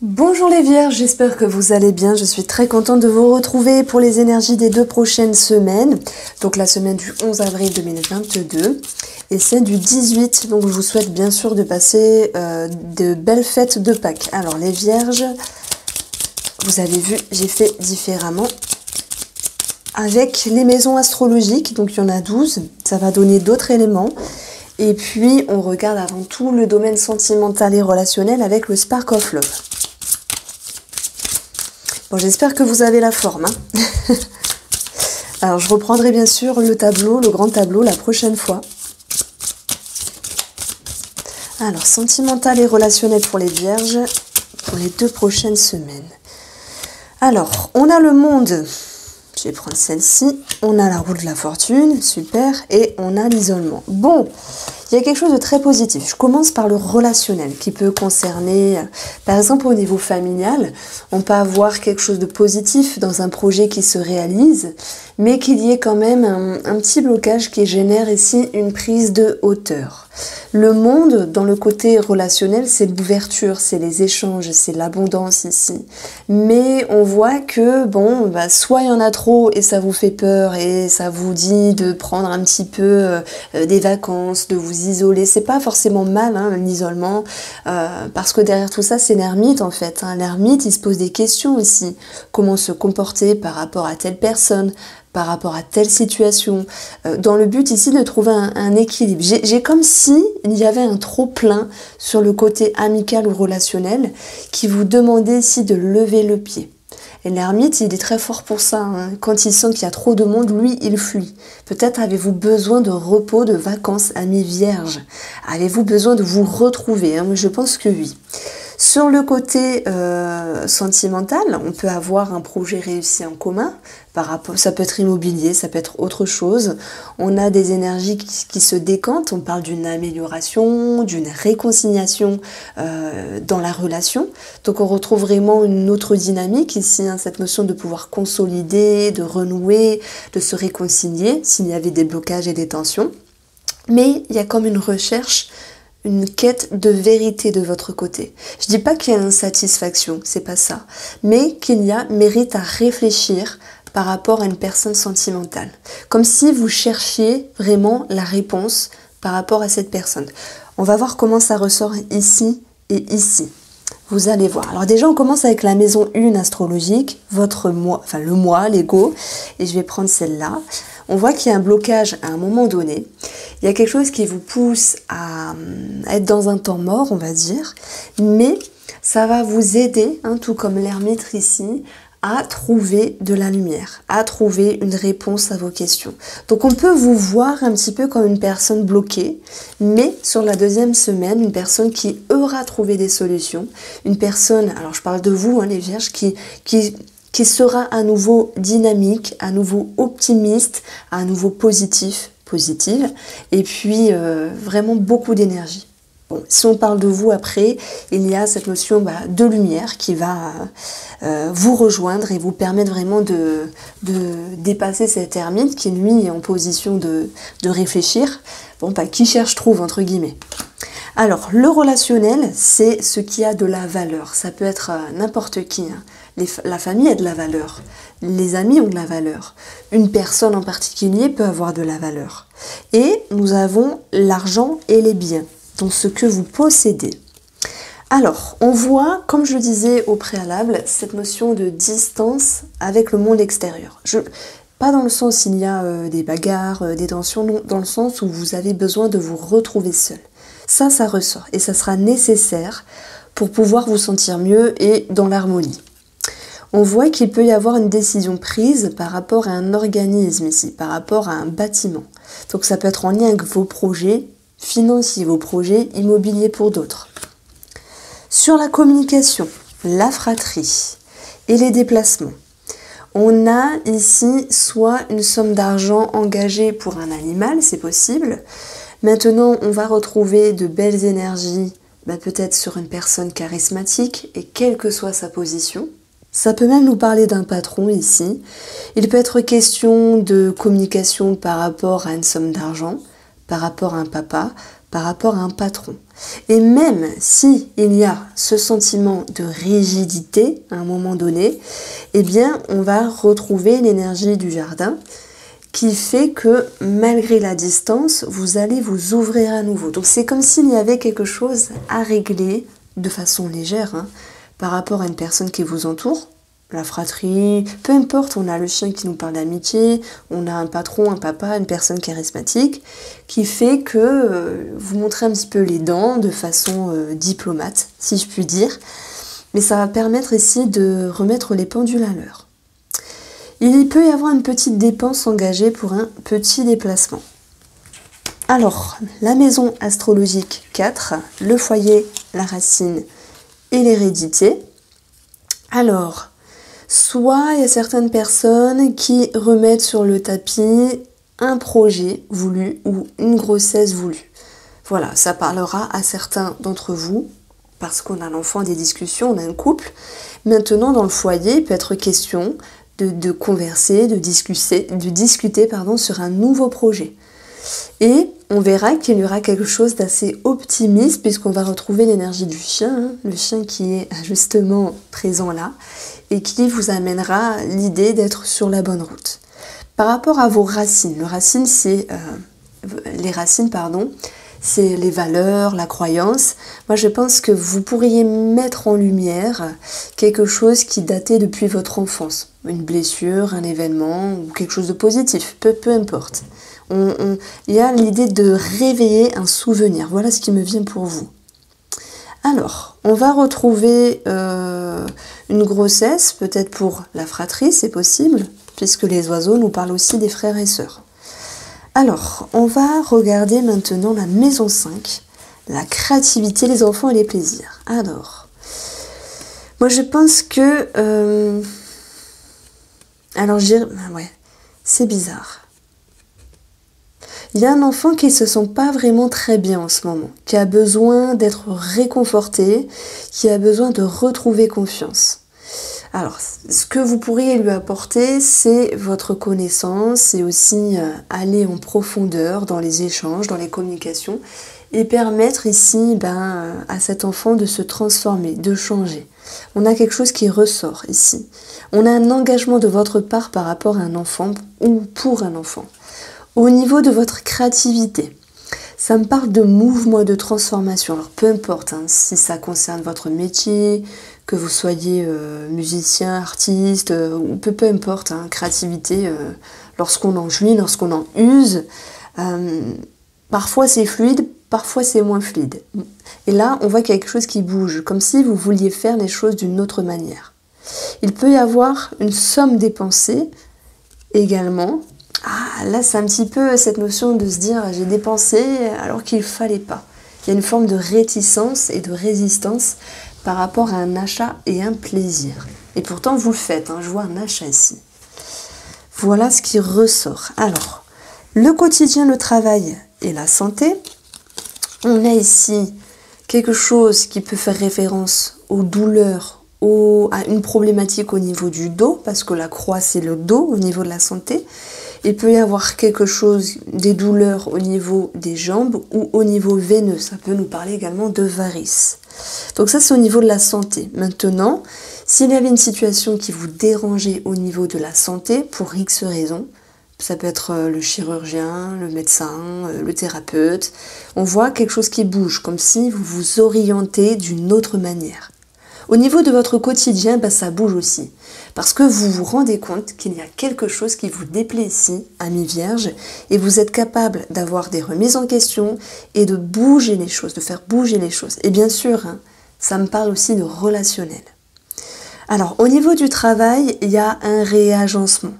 Bonjour les Vierges, j'espère que vous allez bien. Je suis très contente de vous retrouver pour les énergies des 2 prochaines semaines. Donc la semaine du 11 avril 2022 et celle du 18. Donc je vous souhaite bien sûr de passer de belles fêtes de Pâques. Alors les Vierges, vous avez vu, j'ai fait différemment avec les maisons astrologiques. Donc il y en a 12, ça va donner d'autres éléments. Et puis on regarde avant tout le domaine sentimental et relationnel avec le Spark of Love. Bon, j'espère que vous avez la forme. Alors, je reprendrai bien sûr le tableau, le grand tableau, la prochaine fois. Alors, sentimental et relationnel pour les Vierges, pour les 2 prochaines semaines. Alors, on a le monde. Je vais prendre celle-ci. On a la roue de la fortune, super. Et on a l'isolement. Bon, il y a quelque chose de très positif. Je commence par le relationnel qui peut concerner, par exemple au niveau familial, on peut avoir quelque chose de positif dans un projet qui se réalise, mais qu'il y ait quand même un petit blocage qui génère ici une prise de hauteur. Le monde, dans le côté relationnel, c'est l'ouverture, c'est les échanges, c'est l'abondance ici. Mais on voit que, bon, soit il y en a trop et ça vous fait peur et ça vous dit de prendre un petit peu des vacances, de vous isoler. C'est pas forcément mal, l'isolement, parce que derrière tout ça, c'est l'ermite en fait. L'ermite, il se pose des questions aussi. Comment se comporter par rapport à telle personne, par rapport à telle situation, dans le but ici de trouver un équilibre. J'ai comme si il y avait un trop-plein sur le côté amical ou relationnel qui vous demandait ici de lever le pied. Et l'ermite, il est très fort pour ça. Quand il sent qu'il y a trop de monde, lui, il fuit. Peut-être avez-vous besoin de repos, de vacances, amis vierges. Avez-vous besoin de vous retrouver? Je pense que oui. Sur le côté sentimental, on peut avoir un projet réussi en commun. Ça peut être immobilier, ça peut être autre chose. On a des énergies qui se décantent. On parle d'une amélioration, d'une réconciliation dans la relation. Donc on retrouve vraiment une autre dynamique ici, cette notion de pouvoir consolider, de renouer, de se réconcilier s'il y avait des blocages et des tensions. Mais il y a comme une recherche, une quête de vérité de votre côté. Je dis pas qu'il y a une insatisfaction, c'est pas ça, mais qu'il y a mérite à réfléchir par rapport à une personne sentimentale. Comme si vous cherchiez vraiment la réponse par rapport à cette personne. On va voir comment ça ressort ici et ici. Vous allez voir. Alors déjà, on commence avec la maison 1 astrologique, votre moi, enfin le moi, l'ego, et je vais prendre celle-là. On voit qu'il y a un blocage à un moment donné. Il y a quelque chose qui vous pousse à être dans un temps mort, on va dire, mais ça va vous aider, tout comme l'ermite ici, à trouver de la lumière, à trouver une réponse à vos questions. Donc on peut vous voir un petit peu comme une personne bloquée, mais sur la 2e semaine, une personne qui aura trouvé des solutions, une personne, alors je parle de vous, les Vierges, qui sera à nouveau dynamique, à nouveau optimiste, à nouveau positive, et puis vraiment beaucoup d'énergie. Bon, si on parle de vous après, il y a cette notion de lumière qui va vous rejoindre et vous permettre vraiment de dépasser cet ermite qui lui est en position de réfléchir. Bon, qui cherche trouve entre guillemets. Alors, le relationnel, c'est ce qui a de la valeur. Ça peut être n'importe qui. La famille a de la valeur. Les amis ont de la valeur. Une personne en particulier peut avoir de la valeur. Et nous avons l'argent et les biens. Donc ce que vous possédez. Alors, on voit, comme je le disais au préalable, cette notion de distance avec le monde extérieur. Pas dans le sens où il y a des bagarres, des tensions, non, dans le sens où vous avez besoin de vous retrouver seul. Ça ressort et ça sera nécessaire pour pouvoir vous sentir mieux et dans l'harmonie. On voit qu'il peut y avoir une décision prise par rapport à un organisme ici, par rapport à un bâtiment. Donc ça peut être en lien avec vos projets financiers, vos projets immobiliers pour d'autres. Sur la communication, la fratrie et les déplacements, on a ici soit une somme d'argent engagée pour un animal, c'est possible. Maintenant, on va retrouver de belles énergies, peut-être sur une personne charismatique et quelle que soit sa position. Ça peut même nous parler d'un patron ici. Il peut être question de communication par rapport à une somme d'argent, par rapport à un papa, par rapport à un patron. Et même si il y a ce sentiment de rigidité à un moment donné, eh bien, on va retrouver l'énergie du jardin qui fait que malgré la distance, vous allez vous ouvrir à nouveau. Donc c'est comme s'il y avait quelque chose à régler de façon légère par rapport à une personne qui vous entoure, la fratrie, peu importe, on a le chien qui nous parle d'amitié, on a un patron, un papa, une personne charismatique, qui fait que vous montrez un petit peu les dents de façon diplomate, si je puis dire, mais ça va permettre ici de remettre les pendules à l'heure. Il peut y avoir une petite dépense engagée pour un petit déplacement. Alors, la maison astrologique 4, le foyer, la racine et l'hérédité. Alors, soit il y a certaines personnes qui remettent sur le tapis un projet voulu ou une grossesse voulue. Voilà, ça parlera à certains d'entre vous, parce qu'on a l'enfant des discussions, on a un couple. Maintenant, dans le foyer, il peut être question de converser, de discuter sur un nouveau projet. Et on verra qu'il y aura quelque chose d'assez optimiste puisqu'on va retrouver l'énergie du chien, le chien qui est justement présent là et qui vous amènera l'idée d'être sur la bonne route. Par rapport à vos racines, les racines, c'est les valeurs, la croyance. Moi, je pense que vous pourriez mettre en lumière quelque chose qui datait depuis votre enfance. Une blessure, un événement ou quelque chose de positif, peu importe. Il y a l'idée de réveiller un souvenir. Voilà ce qui me vient pour vous. Alors, on va retrouver une grossesse, peut-être pour la fratrie, c'est possible, puisque les oiseaux nous parlent aussi des frères et sœurs. Alors, on va regarder maintenant la maison 5, la créativité, les enfants et les plaisirs. Alors, moi je pense que... c'est bizarre. Il y a un enfant qui ne se sent pas vraiment très bien en ce moment, qui a besoin d'être réconforté, qui a besoin de retrouver confiance. Alors, ce que vous pourriez lui apporter, c'est votre connaissance, c'est aussi aller en profondeur dans les échanges, dans les communications, et permettre ici à cet enfant de se transformer, de changer. On a quelque chose qui ressort ici. On a un engagement de votre part par rapport à un enfant ou pour un enfant. Au niveau de votre créativité, ça me parle de mouvement et de transformation. Alors peu importe si ça concerne votre métier, que vous soyez musicien, artiste, ou peu importe, créativité, lorsqu'on en jouit, lorsqu'on en use, parfois c'est fluide, parfois c'est moins fluide. Et là, on voit quelque chose qui bouge, comme si vous vouliez faire les choses d'une autre manière. Il peut y avoir une somme dépensée également. Ah, là c'est un petit peu cette notion de se dire j'ai dépensé alors qu'il ne fallait pas. Il y a une forme de réticence et de résistance par rapport à un achat et un plaisir. Et pourtant vous le faites, je vois un achat ici. Voilà ce qui ressort. Alors, le quotidien, le travail et la santé. On a ici quelque chose qui peut faire référence aux douleurs, à une problématique au niveau du dos, parce que la croix c'est le dos au niveau de la santé. Il peut y avoir quelque chose, des douleurs au niveau des jambes ou au niveau veineux. Ça peut nous parler également de varices. Donc ça c'est au niveau de la santé. Maintenant, s'il y avait une situation qui vous dérangeait au niveau de la santé, pour X raisons, ça peut être le chirurgien, le médecin, le thérapeute, on voit quelque chose qui bouge, comme si vous vous orientez d'une autre manière. Au niveau de votre quotidien, ça bouge aussi. Parce que vous vous rendez compte qu'il y a quelque chose qui vous déplaît ici, ami Vierge, et vous êtes capable d'avoir des remises en question et de bouger les choses, de faire bouger les choses. Et bien sûr, ça me parle aussi de relationnel. Alors, au niveau du travail, il y a un réagencement.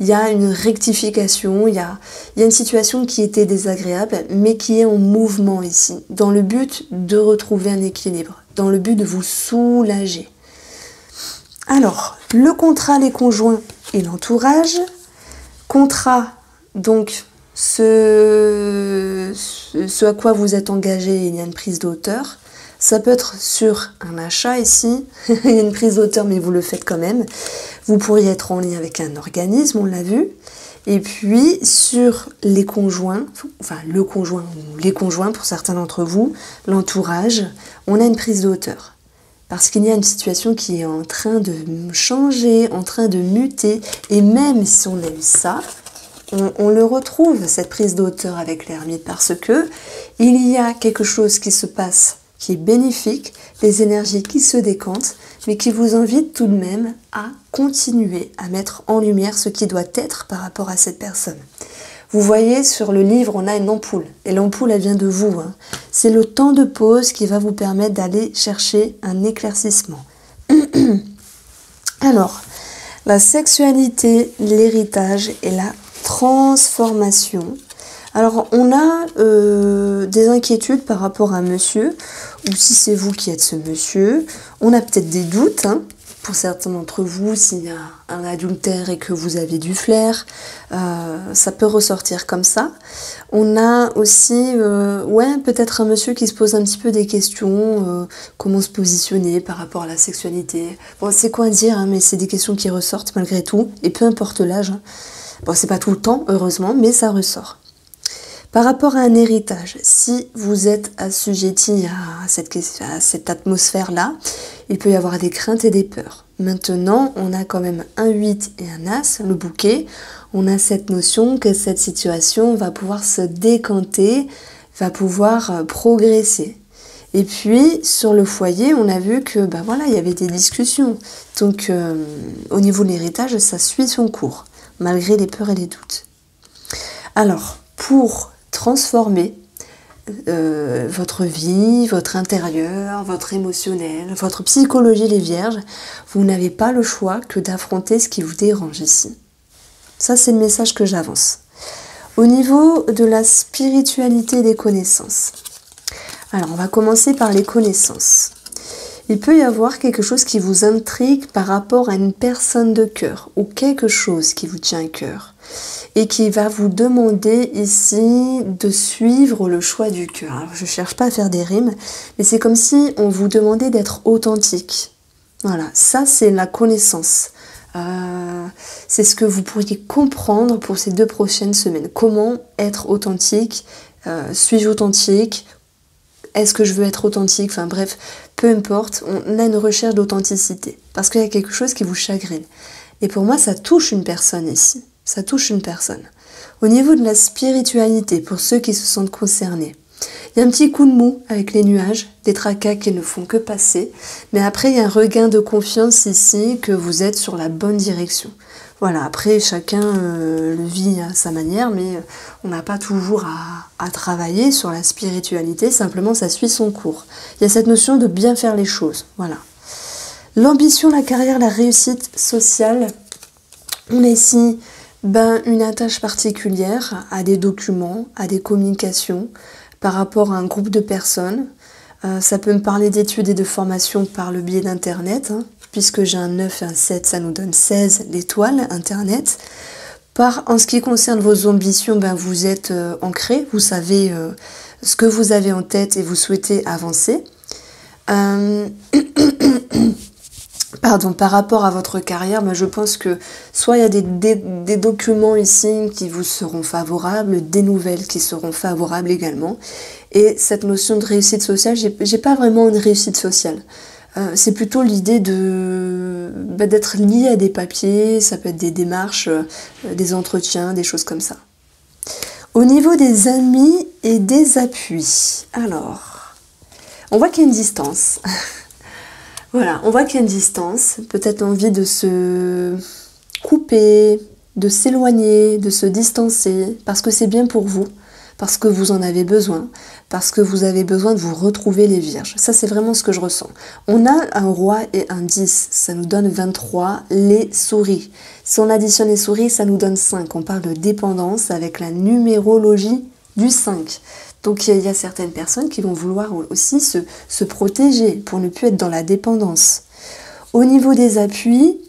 Il y a une rectification, il y a une situation qui était désagréable, mais qui est en mouvement ici, dans le but de retrouver un équilibre, dans le but de vous soulager. Alors, le contrat, les conjoints et l'entourage. Contrat, donc, ce à quoi vous êtes engagé, il y a une prise de hauteur. Ça peut être sur un achat ici, il y a une prise de hauteur mais vous le faites quand même. Vous pourriez être en lien avec un organisme, on l'a vu. Et puis sur les conjoints, enfin le conjoint ou les conjoints pour certains d'entre vous, l'entourage, on a une prise de hauteur. Parce qu'il y a une situation qui est en train de changer, en train de muter. Et même si on a eu ça, on le retrouve, cette prise de hauteur avec l'ermite, parce que il y a quelque chose qui se passe qui est bénéfique, les énergies qui se décantent, mais qui vous invitent tout de même à continuer à mettre en lumière ce qui doit être par rapport à cette personne. Vous voyez, sur le livre, on a une ampoule, et l'ampoule, elle vient de vous. Hein. C'est le temps de pause qui va vous permettre d'aller chercher un éclaircissement. Alors, la sexualité, l'héritage et la transformation. Alors, on a des inquiétudes par rapport à monsieur, ou si c'est vous qui êtes ce monsieur. On a peut-être des doutes, hein, pour certains d'entre vous, s'il y a un adultère et que vous avez du flair, ça peut ressortir comme ça. On a aussi, peut-être un monsieur qui se pose un petit peu des questions, comment se positionner par rapport à la sexualité. Bon, c'est quoi dire, hein, mais c'est des questions qui ressortent malgré tout, et peu importe l'âge. Hein. Bon, c'est pas tout le temps, heureusement, mais ça ressort. Par rapport à un héritage, si vous êtes assujetti à cette atmosphère-là, il peut y avoir des craintes et des peurs. Maintenant, on a quand même un 8 et un As, le bouquet. On a cette notion que cette situation va pouvoir se décanter, va pouvoir progresser. Et puis, sur le foyer, on a vu que, il y avait des discussions. Donc, au niveau de l'héritage, ça suit son cours, malgré les peurs et les doutes. Alors, pour transformer votre vie, votre intérieur, votre émotionnel, votre psychologie, les vierges, vous n'avez pas le choix que d'affronter ce qui vous dérange ici. Ça, c'est le message que j'avance. Au niveau de la spiritualité des connaissances. Alors, on va commencer par les connaissances. Il peut y avoir quelque chose qui vous intrigue par rapport à une personne de cœur ou quelque chose qui vous tient à cœur et qui va vous demander ici de suivre le choix du cœur. Alors, je ne cherche pas à faire des rimes, mais c'est comme si on vous demandait d'être authentique. Voilà, ça c'est la connaissance. C'est ce que vous pourriez comprendre pour ces 2 prochaines semaines. Comment être authentique, suis-je authentique ? Est-ce que je veux être authentique? Enfin bref, peu importe, on a une recherche d'authenticité. Parce qu'il y a quelque chose qui vous chagrine. Et pour moi, ça touche une personne ici. Ça touche une personne. Au niveau de la spiritualité, pour ceux qui se sentent concernés, il y a un petit coup de mou avec les nuages, des tracas qui ne font que passer. Mais après, il y a un regain de confiance ici que vous êtes sur la bonne direction. Voilà, après chacun le vit à sa manière, mais on n'a pas toujours à travailler sur la spiritualité, simplement ça suit son cours. Il y a cette notion de bien faire les choses, voilà. L'ambition, la carrière, la réussite sociale, on a ici une attache particulière à des documents, à des communications, par rapport à un groupe de personnes. Ça peut me parler d'études et de formation par le biais d'Internet, hein. Puisque j'ai un 9 et un 7, ça nous donne 16 l'étoile, Internet. En ce qui concerne vos ambitions, vous êtes ancré, vous savez ce que vous avez en tête et vous souhaitez avancer. Par rapport à votre carrière, je pense que soit il y a des documents ici qui vous seront favorables, des nouvelles qui seront favorables également. Et cette notion de réussite sociale, j'ai pas vraiment une réussite sociale. C'est plutôt l'idée d'être lié à des papiers, ça peut être des démarches, des entretiens, des choses comme ça. Au niveau des amis et des appuis, alors, on voit qu'il y a une distance. Voilà, on voit qu'il y a une distance, peut-être envie de se couper, de s'éloigner, de se distancer, parce que c'est bien pour vous, parce que vous en avez besoin, parce que vous avez besoin de vous retrouver les vierges. Ça, c'est vraiment ce que je ressens. On a un roi et un 10, ça nous donne 23, les souris. Si on additionne les souris, ça nous donne 5. On parle de dépendance avec la numérologie du 5. Donc, il y a certaines personnes qui vont vouloir aussi se protéger pour ne plus être dans la dépendance. Au niveau des appuis,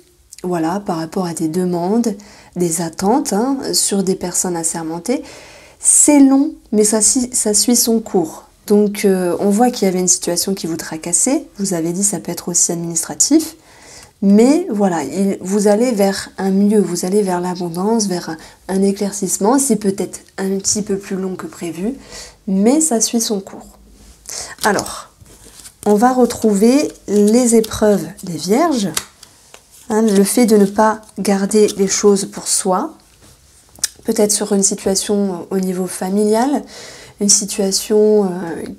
voilà, par rapport à des demandes, des attentes sur des personnes assermentées, c'est long, mais ça suit son cours. Donc, on voit qu'il y avait une situation qui vous tracassait. Vous avez dit ça peut être aussi administratif. Mais voilà, vous allez vers un mieux, vous allez vers l'abondance, vers un éclaircissement. C'est peut-être un petit peu plus long que prévu, mais ça suit son cours. Alors, on va retrouver les épreuves des vierges. Hein, le fait de ne pas garder les choses pour soi, peut-être sur une situation au niveau familial, une situation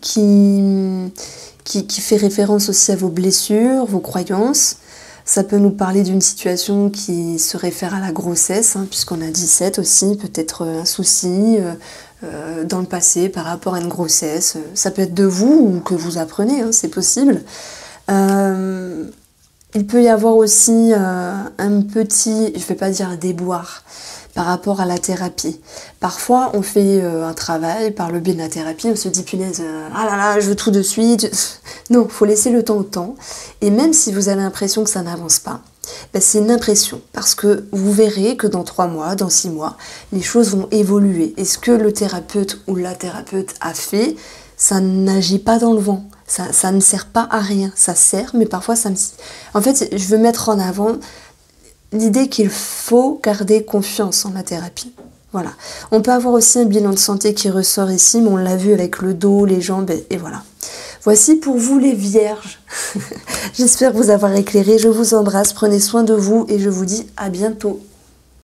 qui fait référence aussi à vos blessures, vos croyances. Ça peut nous parler d'une situation qui se réfère à la grossesse, hein, puisqu'on a 17 aussi, peut-être un souci dans le passé par rapport à une grossesse. Ça peut être de vous ou que vous apprenez, hein, c'est possible. Il peut y avoir aussi un petit, je ne vais pas dire un déboire, par rapport à la thérapie. Parfois, on fait un travail par le biais de la thérapie, on se dit punaise, ah là là, je veux tout de suite. Non, il faut laisser le temps au temps. Et même si vous avez l'impression que ça n'avance pas, ben c'est une impression, parce que vous verrez que dans 3 mois, dans 6 mois, les choses vont évoluer. Et ce que le thérapeute ou la thérapeute a fait, ça n'agit pas dans le vent. Ça ne sert pas à rien. Ça sert, mais parfois ça me... En fait, je veux mettre en avant l'idée qu'il faut garder confiance en la thérapie. Voilà. On peut avoir aussi un bilan de santé qui ressort ici, mais on l'a vu avec le dos, les jambes, et voilà. Voici pour vous les vierges. J'espère vous avoir éclairé. Je vous embrasse, prenez soin de vous et je vous dis à bientôt.